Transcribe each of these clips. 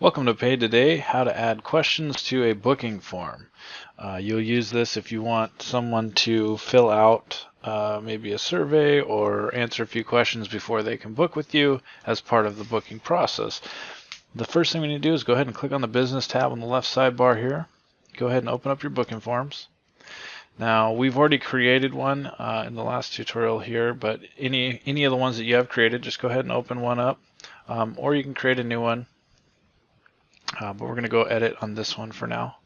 Welcome to PaidToday, how to add questions to a booking form. You'll use this if you want someone to fill out maybe a survey or answer a few questions before they can book with you as part of the booking process. The first thing we need to do is go ahead and click on the Business tab on the left sidebar here. Go ahead and open up your booking forms. Now, we've already created one in the last tutorial here, but any of the ones that you have created, just go ahead and open one up, or you can create a new one. But we're going to go edit on this one for now.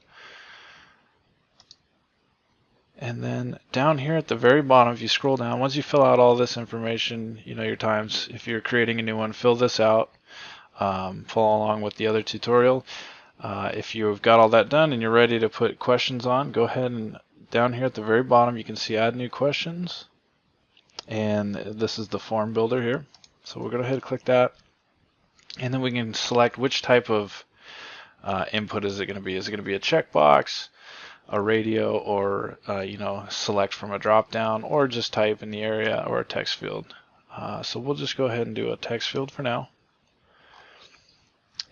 And then down here at the very bottom, if you scroll down, once you fill out all this information, you know your times. If you're creating a new one, fill this out. Follow along with the other tutorial. If you've got all that done and you're ready to put questions on, go ahead and down here at the very bottom, you can see Add New Questions. And this is the form builder here. So we'll go ahead and click that. And then we can select which type of input is it going to be. Is it going to be a checkbox, a radio, or select from a drop down, or just type in the area, or a text field? So we'll just go ahead and do a text field for now.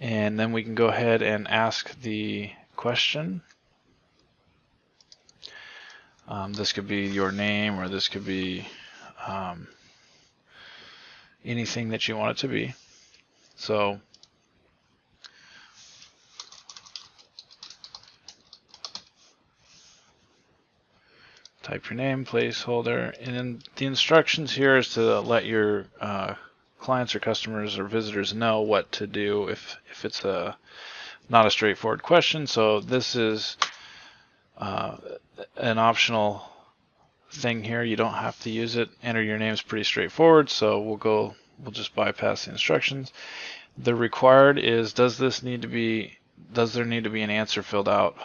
And then we can go ahead and ask the question. This could be your name, or this could be anything that you want it to be. So type your name, placeholder, and then the instructions here is to let your clients or customers or visitors know what to do if it's not a straightforward question. So this is an optional thing here. You don't have to use it. Enter your name is pretty straightforward, so we'll just bypass the instructions. The required is, does there need to be an answer filled out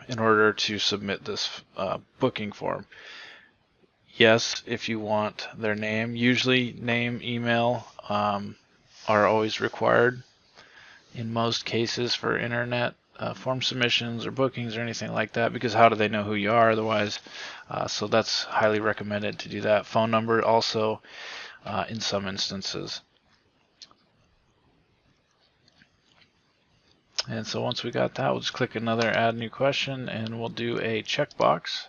in order to submit this booking form? Yes, if you want their name. Usually name, email are always required in most cases for internet form submissions or bookings or anything like that, because how do they know who you are otherwise? So that's highly recommended to do that. Phone number also in some instances. And so once we got that, we'll just click another Add New Question, and we'll do a checkbox.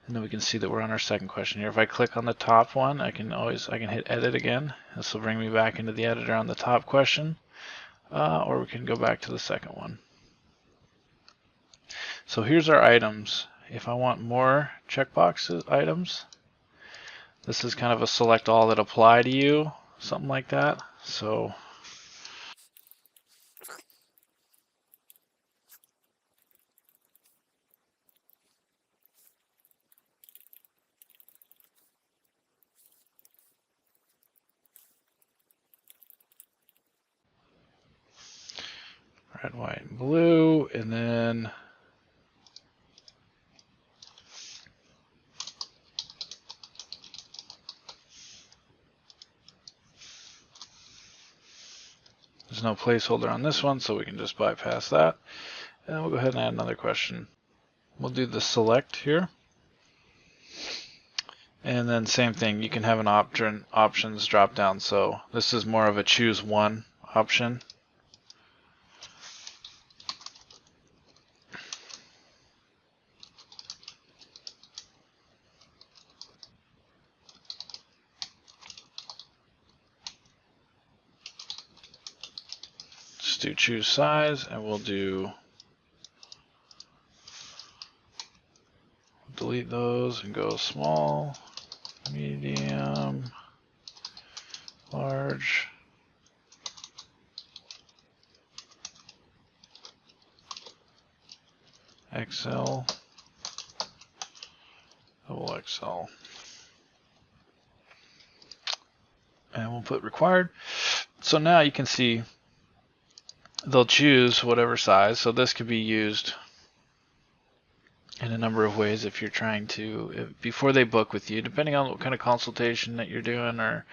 And then we can see that we're on our second question here. If I click on the top one, I can hit Edit again. This will bring me back into the editor on the top question, or we can go back to the second one. So here's our items. If I want more checkbox items, this is kind of a select all that apply to you, something like that. So red, white, and blue, and then there's no placeholder on this one, so we can just bypass that. And we'll go ahead and add another question. We'll do the select here. And then same thing, you can have an options drop down. So this is more of a choose one option. Just do choose size, and we'll delete those and go small, medium, large, XL, double XL. And we'll put required. So now you can see they'll choose whatever size. So this could be used in a number of ways if you're trying to, before they book with you, depending on what kind of consultation that you're doing, or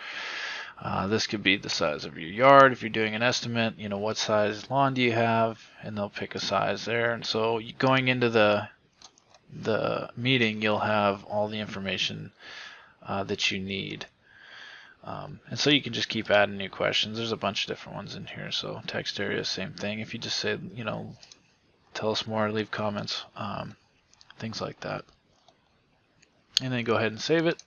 this could be the size of your yard. If you're doing an estimate, what size lawn do you have, and they'll pick a size there. And so going into the meeting, you'll have all the information that you need. And so you can just keep adding new questions. There's a bunch of different ones in here. So text area, same thing. If you just say, tell us more, leave comments, things like that. And then go ahead and save it.